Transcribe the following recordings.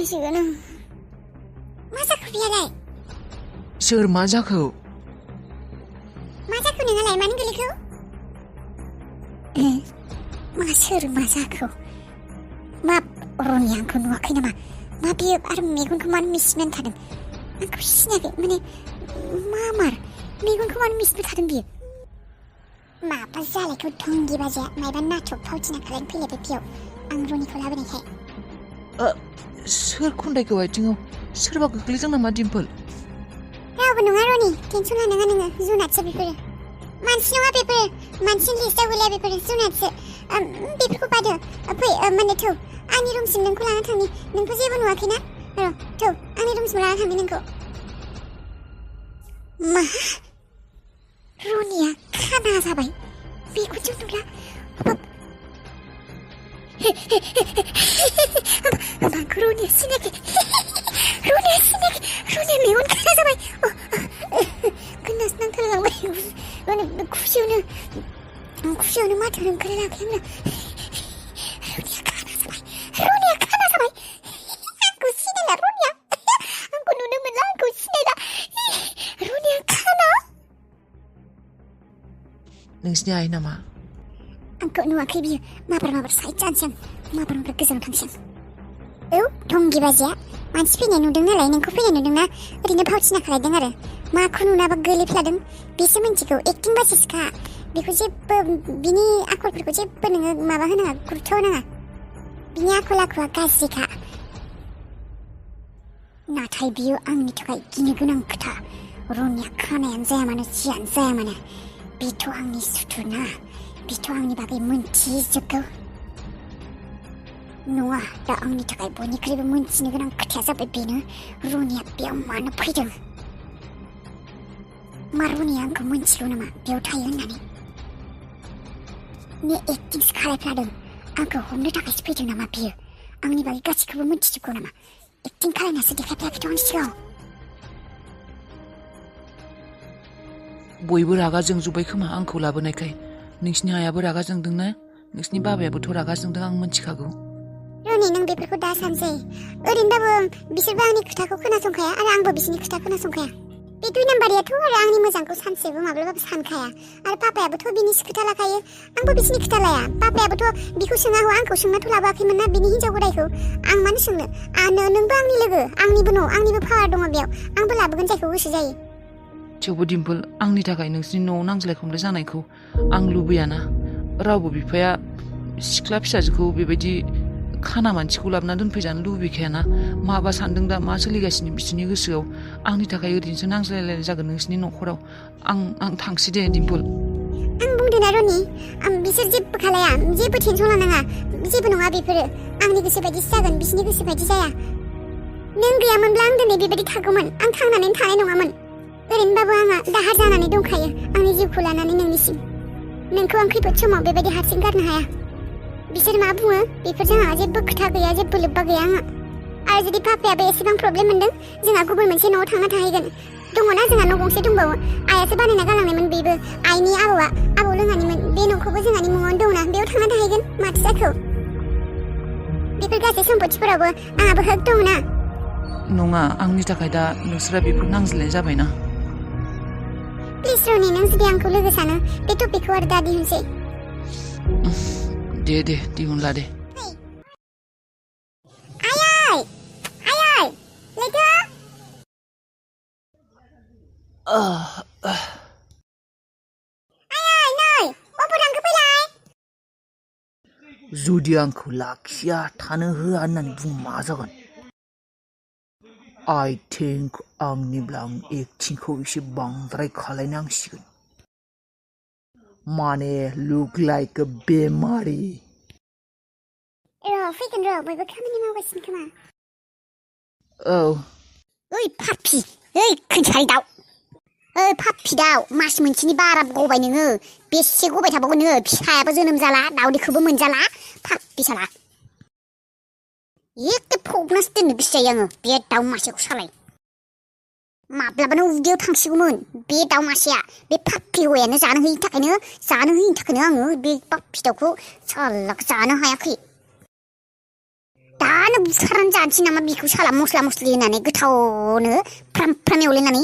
जासिगोन मा जाखो बियालाय सोर मा जाखो नोंहालाय मानो गोलैखो मा सोर मा जाखो मा रनि आंखौ नुवाखै नामा मा बियो आरो मेगनखौ मानो मिसिनानै थादों आंखौ सिनायाखै माने मा मार मेगनखौ मानो मिसिबाय थादों बियो माबा जालायखौ धंगि बाजाया मायबा नाटक फावथिना खालायनो फैलायबाय बेयाव आं रनिखौ लाबोनायखाय सोर खुन्दायखौ आथिङाव सोरबा गोग्लैदों नामा डिम्पोल रावबो नङा रनि टेनसन लानाङा नोङो जुनादसो बेफोरो मानसि नङा बेफोरो मानसिनि लिस्टाव गैला बेफोरो जुनादसो बेफोरखौ बादो फै माने थौ आंनि रुमसिम नोंखौ लाना थांनि नोंखौ जेबो नुवाखैना र' थौ आंनि रुमसिम लाना थांनि नोंखौ मा रनिया खाना जाबाय बेखौथ' नुला माखौ रनिया सिनायाखै रनिया मेगन खाना जाबाय गोनास नांथारलांबाय खुसियावनो माथो ओंखारलायाखै आंना रनिया खाना जाबाय आंखौ सिनायला रनिया आंखौ नुनो मोनला आंखौ सिनायला रनिया खाना नोंसिनि आइ नामा आंखौ नुवाखै बियो माबार साइड जानोसै आं माबार गोजानाव थांसै औ धंगि बाजिया मानसि फैनाय नुदों नालाय नोंखौ फैनाय नुदोंना ओरैनो फावथिना खालायदों आरो माखौ नुनाबा गोलैफ्लादों बेसो मिन्थिगौ एक्टिं बासिसखा बेखौ जेबो बिनि आखलफोरखौ जेबो नोङो माबा होनाङा गुरुत्व होनाङा बिनि आखल आखुआ गाज्रिखा नाथाय बियो आंनि थाखाय गिनो गोनां खोथा रनिया खानायानो जाया मानो जियानो जाया मानो बेथ' आंनि सुथुरना बेथ' आंनि बागै मोनथिजोबगौ नङा दा आंनि थाखाय बयनिख्रुइबो मोनथिनो गोनां खोथाया जाबाय बेनो रनिया बेयाव मानो फैदों मा रनिया आंखौ मोनथिगौ नामा बेयाव थायो होननानै ने एक्टिंसो खालायफ्लादों आंखौ हमनो थाखायसो फैदों नामा बियो आंनि बागै गासैखौबो मोनथिजोबगौ नामा एक्टिं खालायनासो देखायफ्लायाखैथ' आंनि सिगाङाव बयबो रागा जोंजोब्बाय खोमा आंखौ लाबोनायखाय नोंसिनि आइयाबो रागा जोंदोंना नोंसिनि बाबायाबोथ' रागा जोंदों आं मोनथिखागौ रनि नों बेफोरखौ दा सानसै ओरैनोबाबो बिसोरबो आंनि खोथाखौ खोनासंखाया आरो आंबो बिसोरनि खोथा खोनासंखाया बे दुइ नाम्बारियाथ' आरो आंनि मोजांखौ सानसेबो माब्लाबाबो सानखाया आरो पापायाबोथ' बिनि खोथा लाखायो आंबो बिसोरनि खोथा लाया पापायाबोथ' बिखौ सोङा हौवा आंखौ सोंनाथ' लाबोआखैमोन ना बिनि हिन्जाव गोदायखौ आं मानो सोंनो नोंबो आंनि लोगो आंनिबो न' आंनिबो पावार दङ बेयाव आंबो लाबोगोन जायखौ गोसो जायो थेवबो डिम्पोल आंनि थाखाय नोंसिनि न'आव नांज्लाय खमलाय जानायखौ आं लुबैयाना रावबो बिफाया सिख्ला फिसाजोखौ बेबायदि खाना मानसिखौ लाबोना दोनफैजानो लुबैखायाना माबा सानदों दा मा सोलिगासिनो बिसोरनि गोसोआव आंनि थाखाय ओरैनोसो नांज्लायलायनाय जागोन नोंसिनि न'खराव आं थांसै दे डिम्पोल आं बुंदों ना रनि बिसोर जेबो खालाया जेबो टेनसन लानाङा जेबो नङा बेफोरो आंनि गोसो बायदिसो जागोन बिसोरनि गोसो बायदि जाया नों गैयामोनब्ला आं दिनै बेबायदि थागौमोन आं थांनानै थानाय नङामोन ओरैनोबाबो आंहा दाहार जानानै दंखायो आंनि जिउखौ लानानै नोंनिसिम नोंखौ आं खैफोद समाव बेबायदि हारसिं गारनो हाया बिसोर मा बुङो बेफोरजों आंहा जेबो खोथा गैया जेबो लोब्बा गैया आंहा आरो जुदि पापायाबो एसेबां प्रब्लेम मोनदों जोंहा गुबुन मोनसे न'आव थांना थाहैगोन दङना जोंहा न' गंसे दंबावो आइयासो बानायना गालांनायमोन बेबो आइनि आबौ लोङानिमोन बे न'खौबो जोंहानि मुङावनो दंना बेयाव थांना थाहैगोन माथो जाखो बेफोर गासै सम्पथिफोरावबो आंहाबो हक दंना नङा आंनि थाखाय दा नोंसोरा बेफोर नांज्लायनाय जाबायना प्लिज रनि नों जुदि आंखौ लोगो सानो बे टपिकखौ आरो दा दिहुनसै दे दिहुनला दे आयै लोगो आयै नै अबाव थांखो फैलाय जुदि आंखौ लाखिया थानो होआ होननानै बुं मा जागोन I think आंनिब्ला आं एक्टिंखौ एसे बांद्राय खालायनांसिगोन माने look like a बेमारि फैगोन बयबो खामानि मावगासिनो खोमा ओइ पापि ओइ खोन्थाय दाउ ओइ पापि दाउ मास मोनसेनि बारा गबाय नोङो बेसे गबाय थाबावगोन नोङो फिसायाबो जोनोम जाला दाउदैखौबो मोनजाला पापि साला एखे फबनासो दोननो गोसो जायो आङो बे दाउ मासेखौ सालाय माब्लाबानो उदैयाव थांसिगौमोन बे दाउ मासेया बे पापि हौवायानो जानो होयिनि थाखायनो आङो बे पापि दाउखौ सालाखौ जानो हायाखै दानो बुथारनानै जानोसै नामा बेखौ साला मस्ला मस्लि होनानै गोथावनो फ्राम फ्राम एवलायनानै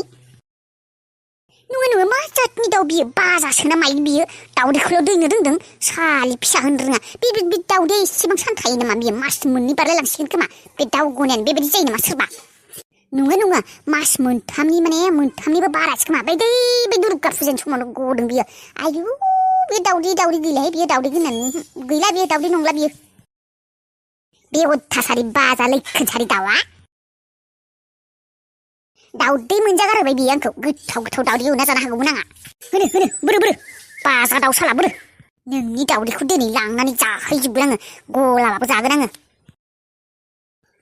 नङा मा जातनि दाउ बियो बाजासो ना मायो बियो दाउदैखौल' दैनो रोंदों सालि फिसा होनो रोङा बे दाउदैया एसेबां सानखायो नामा बियो मास मोननै बारलायलांसिगोन खोमा बे दाउ गनायानो बेबायदि जायो नामा सोरबा नङा मास मोनथामनिबो बारासो खोमा बे दुर्गा फुजानि समावनो गदों बियो आयु बे दाउदै गैलाहाय बियो दाउदै गोनानै गैला बियो दाउदै नंला बियो बे अथ्थासारि बाजा लैखोनसारि दाउआ दाउदै मोनजागारबाय बियो आंखौ गोथाव दाउदै एवना जानो हागौमोन आंहा होनो बोरो बाजा दाउ साला बोरो नोंनि दाउदैखौ दिनै लांनानै जाहैजोबगोन आङो गलाबाबो जागोन आङो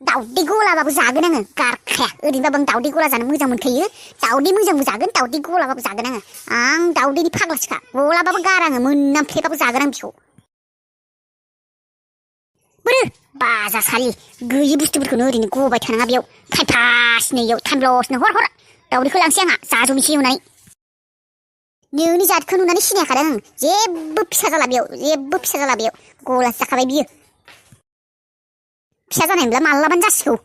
दाउदै गलाबाबो जागोन आङो गारखाया ओरैनोबाबो आं दाउदै गला जानो मोजां मोनखायो दाउदै मोजांबो जागोन दाउदै गलाबाबो जागोन आं दाउदैनि फाग्लासोखा गलाबाबो गारा आङो मोनामफ्लेबाबो जागोन आं बिखौ बोरो बाजा सालि गैयि बुस्थुफोरखौनो ओरैनो गबाय थानाङा बेयाव टाइमपासनो इयाव टाइम लसनो हर दाउदैखौ लांसै आंहा जाजोबनोसै एवनानै नोंनि जातखौ नुनानै सिनायखादों आं जेबो फिसा जाला बेयाव गलासो जाखाबाय बियो फिसा जानायब्ला मालाबानो जासिगौ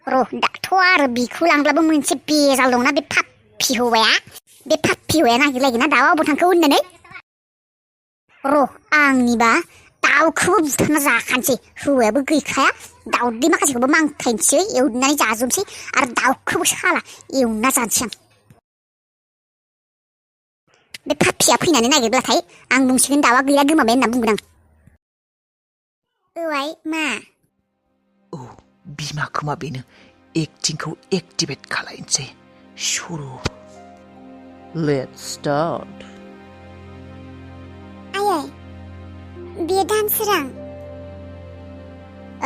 र' दाथ' आरो बिखौ लांब्लाबो मोनसे बेजाल दंना बे पाप्पि हौवाया नागिरलायगोन ना दाउआ अबाव थांखो होननानै र' आंनिबा दाउखौबो बुथारना जाखानोसै हौवायाबो गैखाया दाउदै माखासेखौबो मांखायनोसै एवनानै जाजोबनोसै आरो दाउखौबो साला एवना जानोसै आं बे पाप्पिया फैनानै नागिरब्लाथाय आं बुंसिगोन दाउआ गैला गोमाबाय होनना बुंगोन आं औवाय मा औ बिमा खोमा बेनो एक्टिंखौ एक्टिभेट खालायनोसै शुरु लेट्स स्टार्ट आयै बेयो दानसोरां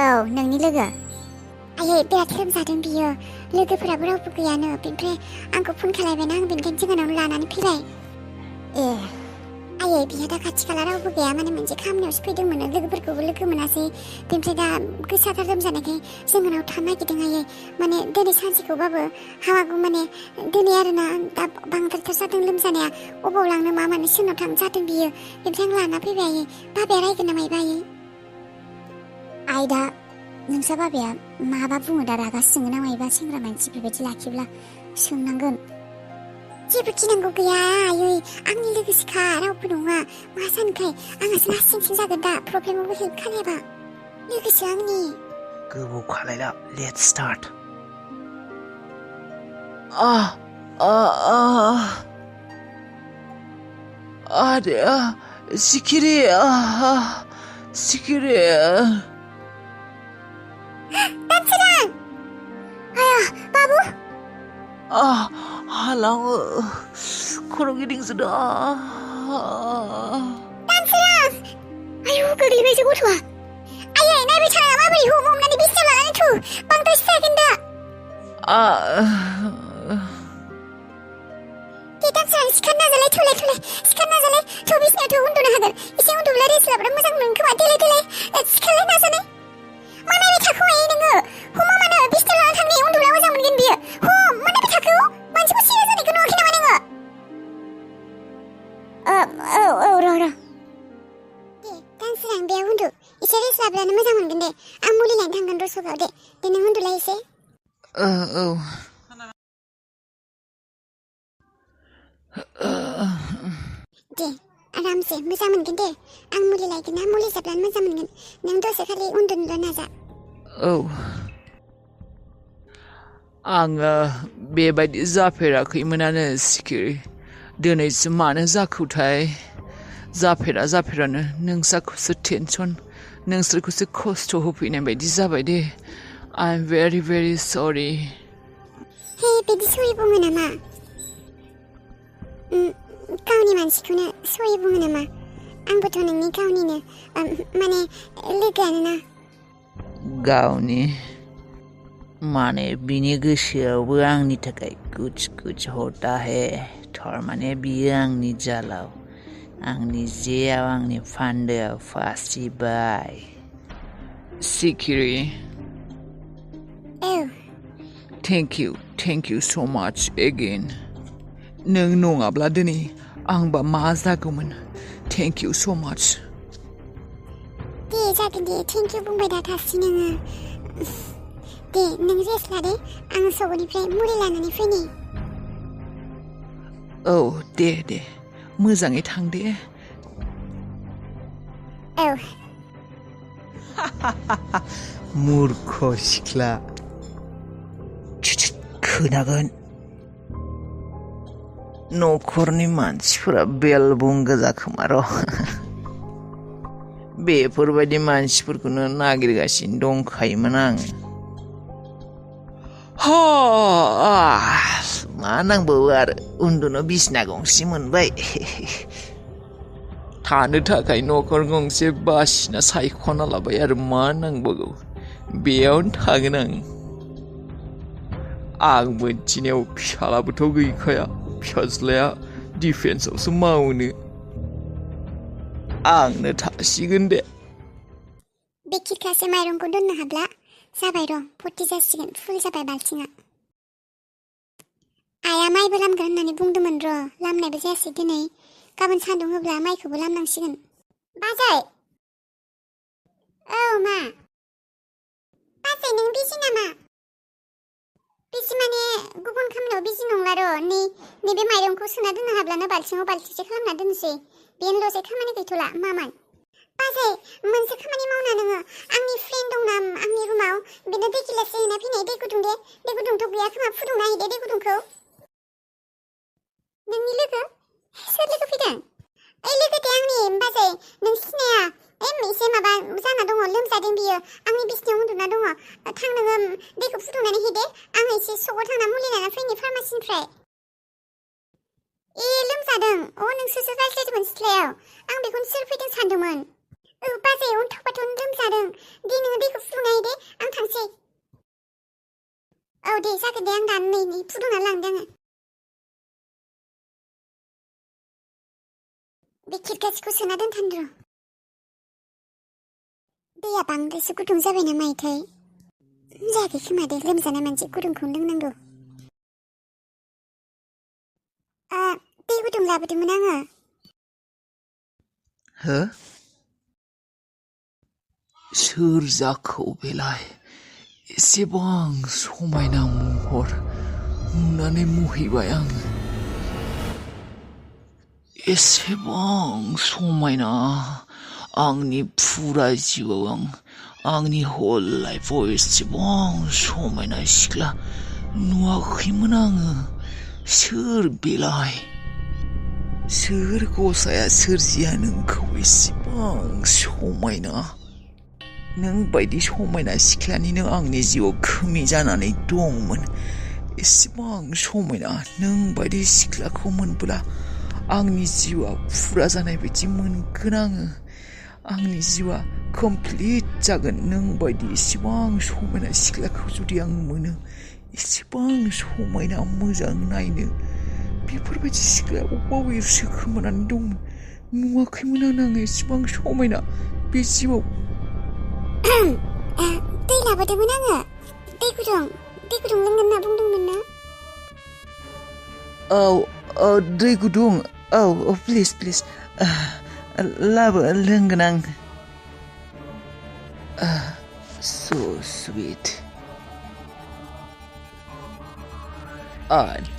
औ नोंनि लोगो आयै बिराद लोमजादों बियो लोगोफोराबो रावबो गैयानो बेनिफ्राय आंखौ फन खालायबायना आं बेनिखायनो जोंहानाव लानानै फैबाय ए आयै बिहा दा खाथि खाला रावबो गैया माने मोनसे खामानियावसो फैदोंमोन लोगोफोरखौबो लोगो मोनासै बेनिफ्राय दा गोसाथार लोमजानायखाय जोंहानाव थानो नागिरदों आयै माने दिनै सानसेखौबाबो हामागौ माने दिनै आरोना दा बांद्रायथार जादों लोमजानाया अबाव लांनो मा मानो सोरनाव थांनो जादों बियो बेनिफ्राय आं लाना फैबाय आयै बाबाया रायगोन ना मायबा आयै आइ दा नोंसा बाबाया माबा बुङो दा रागा जोङो ना मायबा सेंग्रा मानसि बेबायदि लाखिब्ला सोंनांगोन जेबो गिनांगौ गैया आयै आंनि लोगोसेखा रावबो नङा मा सानखाय आंहासो लासिंसिं जागोन दा प्रब्लेमावबो हेल्प खालायाबा लोगोसे आंनि गोबाव खालायला लेट्स स्टार्ट आरे सिखिरि दानसोरां आया बाबु हालाङो खर' गिदिंजोदों दानसोरां आयु गोग्लैबायसो गथ'आ आयै नायबाय थानाङा माबोरै हमनानै बिसिनायाव लानानै थु बांद्रायसो जागोन दा दे दानसोरां सिखारनो नाजालाय थौलाय सिखारनो नाजालाय थ' बिसिनायावथ' उन्दुनो हागोन एसे उन्दुब्ला रेस्ट लाब्ला मोजां मोनगोन खोमा देलाय सिखारलाय नाजानाय मा नायबाय थाखो आयै नोङो हमा मानो बिसिनायाव लानानै थांनाय उन्दुब्ला मोजां मोनगोन बियो हम मा नायबाय थाखो मानसिखौ सिरियास जानायखौ नुवाखै नामा नोङो औ र' दे दानसोरां बेयाव उन्दु एसे रेस्ट लाब्लानो मोजां मोनगोन दे आं मुलि लायनो थांगोन दस'गाव दे नों उन्दुलाय एसे औ दे आरामसे मोजां मोनगोन दे आं मुलि लायगोन ना मुलि जाब्लानो मोजां मोनगोन नों दसे खालि उन्दुनोल' नाजा औ आङो बेबायदि जाफेराखैमोनानो सिखिरि दिनैसो मानो जाखोथाय जाफेरानो नोंसाखौसो टेनसन नोंसोरखौसो खस्थ' होफैनाय बायदि जाबाय दे आइ एम भेरि भेरि सरि हे बिदि सरि बुङो नामा गावनि मानसिखौनो सरि बुङो नामा आंबोथ' नोंनि गावनिनो माने लोगोआनो ना गावनि माने बिनि गोसोआवबो आंनि थाखाय कुछ होता है थारमाने बियो आंनि जालाव आंनि जेयाव आंनि फान्दोआव फासिबाय सिखिरि औ थेंक इउ सो माच एगेन नों नङाब्ला दिनै आंबा मा जागौमोन थेंक इउ सो माच दे जागोन दे थेंक इउ बुंबाय दा थासि नोङो दे नों रेस्ट लादे आं सौगोनिफ्राय मुलि लानानै फैनि औ दे दे मोजाङै थां दे औ मूर्ख सिख्ला खोनागोन न'खरनि मानसिफोरा बेलबुं गोजा खोमा र' बेफोरबायदि मानसिफोरखौनो नागिरगासिनो दंखायोमोन आं मा नांबावो आरो उन्दुनो बिसना गंसे मोनबाय थानो थाखाय न'खर गंसे बासिना सायख'ना लाबाय आरो मा नांबावगौ बेयावनो थागोन आं मोनथिनायाव फिसालाबोथ' गैखाया फिसाज्लाया डिफेन्सआवसो मावोनो आंनो थासिगोन दे बे खिरखासे माइरंखौ दोननो हाब्ला जाबाय र' फुरथि जासिगोन फुल जाबाय बाल्थिङा आइया माइबो लामगोन होननानै बुंदोंमोन र' लामनायबो जायासै दिनै गाबोन सान्दुं होब्ला माइखौबो लामनांसिगोन बाजै औ मा बाजै नों बिजि नामा बिजि माने गुबुन खामानियाव बिजि नंला र' नैबे माइरंखौ सोना दोननो हाब्लानो बाल्थिङाव बाल्थिंसे खालामना दोनसै बेनोल'सै खामानि गैथ'ला मामोन बाजै मोनसे खामानि मावना नोङो आंनि फ्रेन्ड दंना आंनि रुमाव बेनो दै गिलाससे होना फैनाय दै गुदुं दे दै गुदुंथ' गैया खोमा फुदुंना होदे दै गुदुंखौ नोंनि लोगो सोर लोगो फैदों ओइ लोगो दे आंनि बाजै नों सिनाया एसे माबा जाना दङ लोमजादों बियो आंनि बिसिनायाव उन्दुना दङ थां नोङो दैखौ फुदुंनानै होदे आं एसे सकआव थांना मुलि लाना फैनि फार्मासिनिफ्राय लोमजादों नोंसोरसो रायज्लायदोंमोन सिथ्लायाव आं बेखौनो सोर फैदों सानदोंमोन बाजै अन्थाव लोमजादों दे नोङो दैखौ फुदुंना होदे आं थांसै औ दे जागोन दे आं दा नै फुदुंना लांदों आङो बे खिरखासेखौ सोना दोनथान र' दैया बांद्रायसो गुदुं जाबाय ना मायोथाय जायाखै खोमा दे लोमजानाय मानसि गुदुंखौनो लोंनांगौ दै गुदुं लाबोदोंमोन आङो हो सोर जाखौ बेलाय एसेबां समायना महर नुनानै मुहिबाय आं एसेबां समायना आंनि फुरा जिउआव आंनि होल लाइफआव एसेबां समायना सिख्ला नुवाखैमोन आङो सोर बेलाय सोर गसाया सोरजिया नोंखौ एसेबां समायना नों बायदि समायना सिख्लानिनो आंनि जिउआव खोमि जानानै दंमोन एसेबां समायना नों बायदि सिख्लाखौ मोनब्ला आंनि जिउआ फुरा जानाय बायदि मोनगोन आंनि जिउआ कमप्लिट जागोन नों बायदि एसेबां समायना सिख्लाखौ जुदि आं मोनो एसेबां समायना मोजां नायनो बेफोरबायदि सिख्लाया अबावसो खोमानानै दंमोन नुवाखैमोन आं एसेबां समायना बे जिउआव दै लाबोदोंमोन आङो दै गुदुं लोंगोन होनना बुंदोंमोन ना औ दै गुदुं औ प्लिज लाबो लोंगोन आं so sweet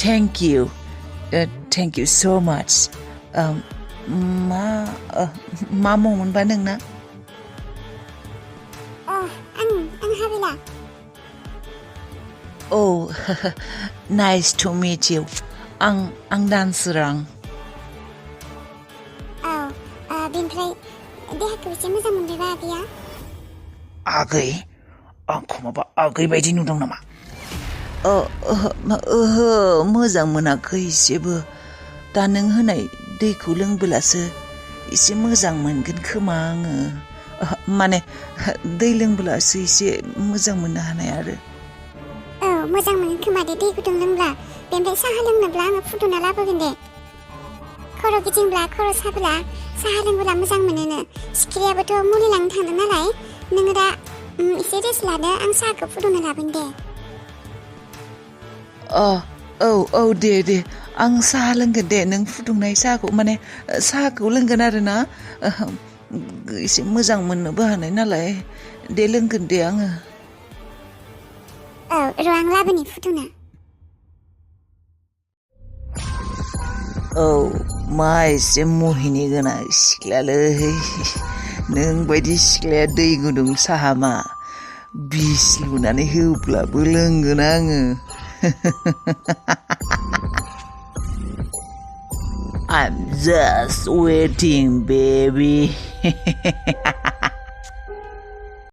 thank you so much मा मावोमोनबा नोंना आं हाबिला oh nice to meet you आं डान्सार बेनिफ्राय देहाखौ एसे मोजां मोनबायबा आगैया आगै आंखौ माबा आगै बायदि नुदों नामा ओहो मोजां मोनाखै एसेबो दा नों होनाय दैखौ लोंबोलासो एसे मोजां मोनगोन खोमा आङो माने दै लोंबोलासो एसे मोजां मोननो हानाय आरो मोजां मोनो खोमा दे दै गुदुं लोंब्ला बेनिफ्राय साहा लोंनोब्ला आङो फुदुंना लाबोगोन दे खर' गिदिंब्ला खर' साब्ला साहा लोंबोला मोजां मोनोनो सिखिरियाबोथ' मुलि लांनो थांदों नालाय नोङो दा एसे रेस्ट लादो आं साहाखौ फुदुंना लागोन दे औ दे आं साहा लोंगोन दे नों फुदुंनाय साहाखौ माने साहाखौ लोंगोन आरो ना एसे मोजां मोननोबो हानाय नालाय दे लोंगोन दे आङो औ र' आं लाबोनि फुदुंना औ मा एसे मुहिनि गोनां सिख्लालै नों बायदि सिख्लाया दै गुदुं साहा मा बिस लुनानै होब्लाबो लोंगोन आङो I'm just waiting, baby.